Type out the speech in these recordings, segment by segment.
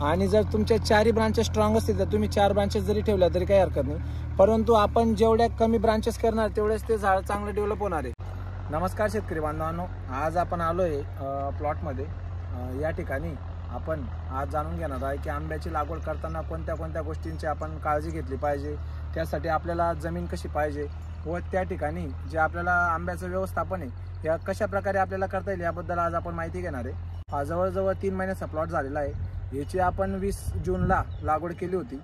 आणि जर तुमच्या चारही ब्रांचेस स्ट्रॉंग असतील तर तुम्ही 4 ब्रांचेस जरी ठेवल्या तरी काही हरकत नाही, परंतु आपण जेवढ्या कमी ब्रांचेस करणार तेवढेच ते झाड चांगलं डेव्हलप होणार आहे। नमस्कार शेतकरी बांधवांनो, आज आपण आलोय प्लॉटमध्ये। या ठिकाणी आपण आज जाणून घेणार आहे की आंब्याची लागवड करताना कोणत्या कोणत्या गोष्टींची आपण काळजी घेतली पाहिजे, त्यासाठी आपल्याला जमीन कशी पाहिजे व त्या ठिकाणी जे आपल्याला आंब्याचं व्यवस्थापन आहे या कशा प्रकारे आपल्याला करता येईल याबद्दल आज आपण माहिती घेणार आहे। हा जवळजवळ 3 महिन्याचा प्लॉट झालेला आहे। याची आपण 20 जूनला लागवड केली होती।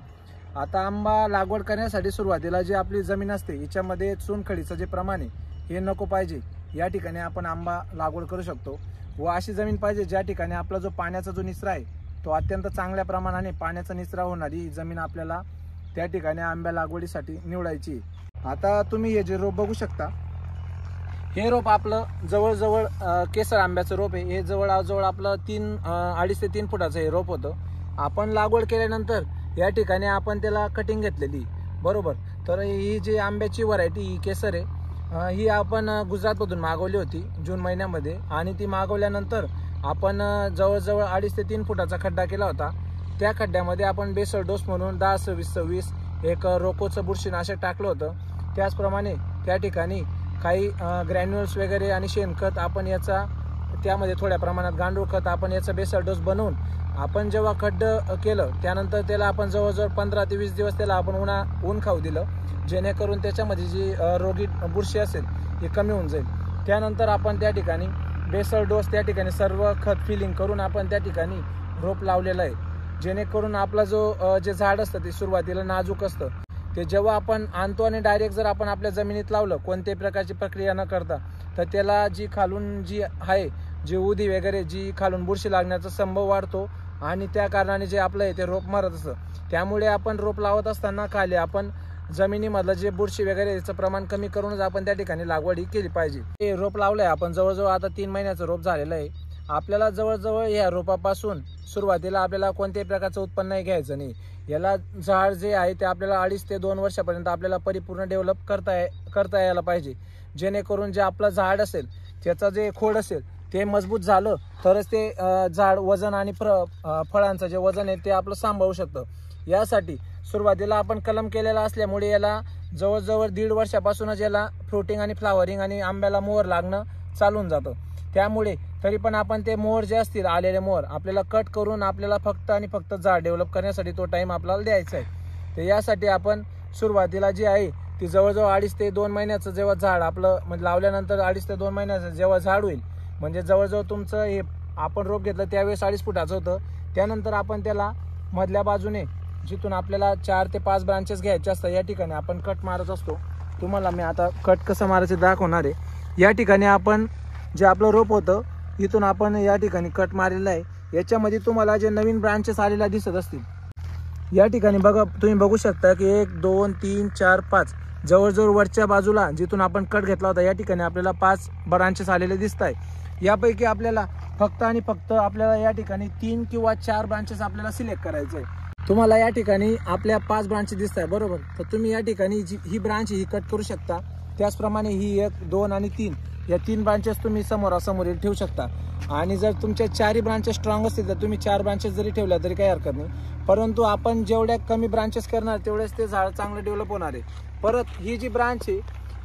आता आंबा लागवड करण्यासाठी सुरुवातीला जी आपली जमीन असते याच्यामध्ये चुनखडीचं जे प्रमाण आहे हे नको पाहिजे, या ठिकाणी आपण आंबा लागवड करू शकतो। व अशी जमीन पाहिजे ज्या ठिकाणी आपला जो पाण्याचा जो निचरा आहे तो अत्यंत चांगल्या प्रमाणाने पाण्याचा निचरा होणारी जमीन आपल्याला त्या ठिकाणी आंब्या लागवडीसाठी निवडायची। आता तुम्ही हे जे रोप बघू शकता, हे रोप आपलं जवळजवळ केसर आंब्याचं रोप आहे। हे जवळजवळ आपलं 2.5 ते 3 फुटाचं हे रोप होतं। आपण लागवड केल्यानंतर या ठिकाणी आपण त्याला कटिंग घेतलेली बरोबर। तर ही जी आंब्याची व्हरायटी ही केसर आहे, ही आपण गुजरातमधून मागवली होती जून महिन्यामध्ये, आणि ती मागवल्यानंतर आपण जवळजवळ 2.5 ते 3 फुटाचा खड्डा केला होता। त्या खड्ड्यामध्ये आपण बेसल डोस म्हणून 10-26-26 एक रोकोचं बुरशीनाशक टाकलं होतं। त्याचप्रमाणे त्या ठिकाणी काही ग्रॅन्युल्स वगैरे आणि शेणखत आपण याचा, त्यामध्ये थोड्या प्रमाणात गांडूळ खत आपण याचा बेसल डोस बनवून आपण जेव्हा खड्डं केलं त्यानंतर त्याला आपण जवळजवळ 15 ते 20 दिवस त्याला आपण ऊन खाऊ दिलं, जेणेकरून त्याच्यामध्ये जी रोगी बुरशी असेल हे कमी होऊन जाईल। त्यानंतर आपण त्या ठिकाणी बेसल डोस त्या ठिकाणी सर्व खत फिलिंग करून आपण त्या ठिकाणी रोप लावलेलं आहे, जेणेकरून आपला जो जे झाड असतं ते सुरुवातीला नाजूक असतं, ते जेव्हा आपण आणतो आणि डायरेक्ट जर आपण आपल्या जमिनीत लावलं कोणत्याही प्रकारची प्रक्रिया न करता तर त्याला जी खालून जी आहे जी उदी वगैरे जी खालून बुरशी लागण्याचा संभव वाढतो आणि त्या कारणाने जे आपलं आहे ते रोप मरत असतं। त्यामुळे आपण रोप लावत असताना खाली आपण जमिनीमधलं जे बुरशी वगैरे याचं प्रमाण कमी करूनच आपण त्या ठिकाणी लागवड केली पाहिजे। हे रोप लावलंय आपण जवळजवळ आता 3 महिन्याचं रोप झालेलं आहे। आपल्याला जवळजवळ या रोपापासून सुरुवातीला आपल्याला कोणत्याही प्रकारचं उत्पन्न घ्यायचं नाही। याला झाड जे आहे ते आपल्याला 2.5 ते 2 वर्षापर्यंत आपल्याला परिपूर्ण डेव्हलप करता यायला पाहिजे, जेणेकरून जे आपलं झाड असेल त्याचं जे खोड असेल ते मजबूत झालं तरच ते झाड वजन आणि फळांचं जे वजन आहे ते आपलं सांभाळू शकतं। यासाठी सुरुवातीला आपण कलम केलेला असल्यामुळे याला जवळजवळ 1.5 वर्षापासूनच याला फ्रुटिंग आणि फ्लावरिंग आणि आंब्याला मोहर लागणं चालून जातं। त्यामुळे तरी पण आपण ते मोहर जे असतील आलेले मोहर आपल्याला कट करून आपल्याला फक्त आणि फक्त झाड डेव्हलप करण्यासाठी तो टाइम आपल्याला द्यायचा आहे। तर यासाठी आपण सुरुवातीला जी आहे ती जवळजवळ 2.5 ते 2 महिन्याचं जेव्हा झाड आपलं म्हणजे लावल्यानंतर 2.5 ते 2 महिन्याचं जेव्हा झाड होईल, म्हणजे जवळजवळ तुमचं हे आपण रोप घेतलं त्यावेळेस 2.5 फुटाचं होतं। त्यानंतर आपण त्याला मधल्या बाजूने जिथून आपल्याला 4 ते 5 ब्रांचेस घ्यायचे असतात या ठिकाणी आपण कट मारत असतो। तुम्हाला मी आता कट कसं मारायचं दाखवणार आहे। या ठिकाणी आपण जे आपलं रोप होतं इथून आपण या ठिकाणी कट मारलेला आहे। याच्यामध्ये तुम्हाला जे नवीन ब्रांचेस आलेल्या दिसत असतील, या ठिकाणी बघा तुम्ही बघू शकता की 1 2 3 4 5 जवळजवळ वरच्या बाजूला जिथून आपण कट घेतला होता या ठिकाणी आपल्याला 5 ब्रांचेस आलेले दिसत आहे। यापैकी आपल्याला फक्त आणि फक्त आपल्याला या ठिकाणी 3 किंवा 4 ब्रांचेस आपल्याला सिलेक्ट करायचं आहे। तुम्हाला या ठिकाणी आपल्या 5 ब्रांचेस दिसत आहे बरोबर, तर तुम्ही या ठिकाणी ही ब्रांच ही कट करू शकता। त्याचप्रमाणे ही 1 2 आणि 3 या 3 ब्रांचेस तुम्ही समोरासमोर ठेवू शकता। आणि जर तुमच्या 4ही ब्रांचेस स्ट्रॉंग असतील तर तुम्ही 4 ब्रांचेस जरी ठेवल्या तरी काही हरकत नाही, परंतु आपण जेवढ्या कमी ब्रांचेस करणार तेवढेच ते झाड चांगलं डेव्हलप होणार आहे। परत ही जी ब्रांच आहे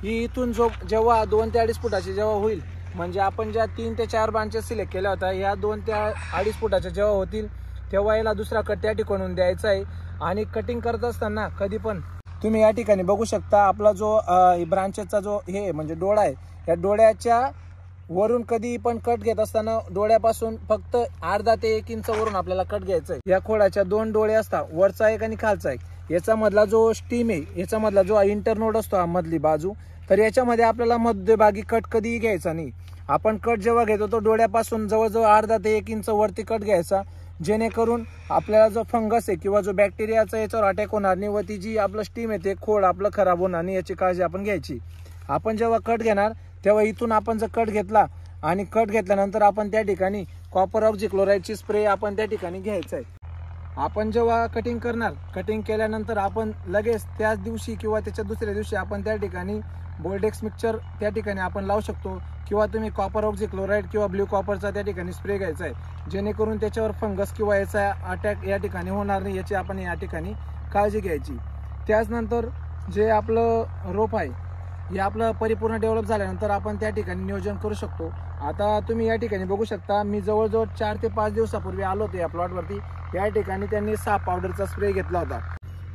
ही इथून जेव्हा 2 ते 2.5 फुटाची जेव्हा होईल, म्हणजे आपण ज्या 3 ते 4 ब्रांचेस सिलेक्ट केल्या होत्या या 2 ते 2.5 फुटाच्या जेव्हा होतील तेव्हा याला दुसरा कट त्या ठिकाणून द्यायचा आहे। आणि कटिंग करत असताना कधी पण तुम्ही या ठिकाणी बघू शकता आपला जो ब्रांचेसचा जो हे म्हणजे डोळा आहे, या डोळ्याच्या वरून कधी पण कट घेत असताना डोळ्यापासून फक्त अर्धा ते 1 इंच वरून आपल्याला कट घ्यायचा आहे। या खोडाच्या 2 डोळे असतात, वरचा एक आणि खालचा एक। याचा मधला जो स्टीम आहे, याचा मधला जो इंटरनोड असतो हा मधली बाजू, तर याच्यामध्ये आपल्याला मध्यभागी कट कधीही घ्यायचा नाही। आपण कट जेव्हा घेतो तो डोळ्यापासून जवळजवळ अर्धा ते 1 इंच वरती कट घ्यायचा, जेणेकरून आपल्याला जो फंगस आहे किंवा जो बॅक्टेरियाचा याच्यावर अटॅक होणार नाही व ती जी आपलं स्टीम आहे ते खोड आपलं खराब होणार नाही याची काळजी आपण घ्यायची। आपण जेव्हा कट घेणार तेव्हा इथून आपण जर कट घेतला आणि कट घेतल्यानंतर आपण त्या ठिकाणी कॉपर ऑक्झिक्लोराइडची स्प्रे आपण त्या ठिकाणी घ्यायचा आहे। आपण जेव्हा कटिंग करणार, कटिंग केल्यानंतर आपण लगेच त्याच दिवशी किंवा त्याच्या दुसऱ्या दिवशी आपण त्या ठिकाणी बोल्डेक्स मिक्सचर त्या ठिकाणी आपण लावू शकतो, किंवा तुम्ही कॉपर ऑक्झिक्लोराइड किंवा ब्ल्यू कॉपरचा त्या ठिकाणी स्प्रे घ्यायचा आहे, जेणेकरून त्याच्यावर फंगस किंवा याचा अटॅक या ठिकाणी होणार नाही, याची आपण या ठिकाणी काळजी घ्यायची. त्याचनंतर जे आपलं रोप आहे हे आपलं परिपूर्ण डेव्हलप झाल्यानंतर आपण त्या ठिकाणी नियोजन करू शकतो. आता तुम्ही या ठिकाणी बघू शकता, मी जवळजवळ 4 ते 5 दिवसापूर्वी आलो होतो या प्लॉटवरती. या ठिकाणी त्यांनी साप पावडरचा स्प्रे घेतला होता.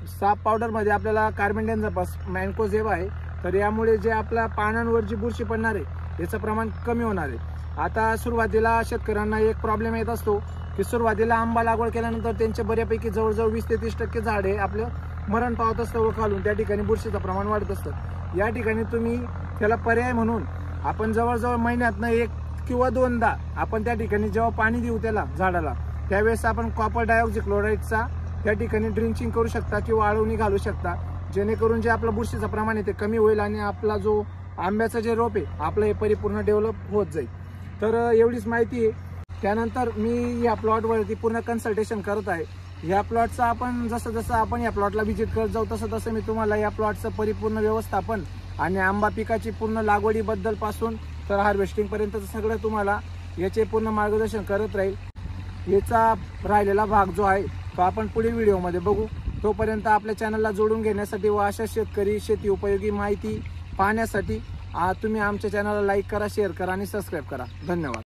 साप पावडरमध्ये आपल्याला कार्बेंडेन्झापास मॅन्कोझेब आहे, तर यामुळे जे आपल्या पानांवर जी बुरशी पडणार आहे याचं प्रमाण कमी होणार आहे. आता सुरुवातीला शेतकऱ्यांना एक प्रॉब्लेम येत असतो की सुरुवातीला आंबा लागवड केल्यानंतर त्यांचे बऱ्यापैकी जवळजवळ 20 ते 30% झाडे आपलं मरण पावत असतं व खालून त्या ठिकाणी बुरशीचं प्रमाण वाढत असतं. या ठिकाणी तुम्ही त्याला पर्याय म्हणून आपण जवळजवळ महिन्यातनं 1 किंवा 2दा आपण त्या ठिकाणी जेव्हा पाणी देऊ त्याला झाडाला, त्यावेळेस आपण कॉपर डायऑक्झिक्लोराइडचा त्या ठिकाणी ड्रिंचिंग करू शकता किंवा आळवणी घालू शकता, जेणेकरून जे आपलं बुरशीचं प्रमाण आहे ते कमी होईल आणि आपला जो आंब्याचं जे रोप आहे आपलं हे परिपूर्ण डेव्हलप होत जाईल. तर एवढीच माहिती आहे. त्यानंतर मी या प्लॉटवरती पूर्ण कन्सल्टेशन करत आहे. या प्लॉटचं आपण जसं आपण या प्लॉटला व्हिजिट करत जाऊ तसं मी तुम्हाला या प्लॉटचं परिपूर्ण व्यवस्थापन आणि आंबा पिकाची पूर्ण लागवडीबद्दल पासून तर हार्वेस्टिंग पर्यंत सगळं तुम्हाला याचे पूर्ण मार्गदर्शन करत राहील. याचा राहिलेला भाग जो आहे तो आपण पुढील व्हिडिओमध्ये बघू. तोपर्यंत आपल्या चॅनलला जोडून घेण्यासाठी व अशा शेतकरी शेती उपयोगी माहिती पाहण्यासाठी तुम्ही आमच्या चॅनलला लाईक करा, शेअर करा आणि सबस्क्राईब करा. धन्यवाद.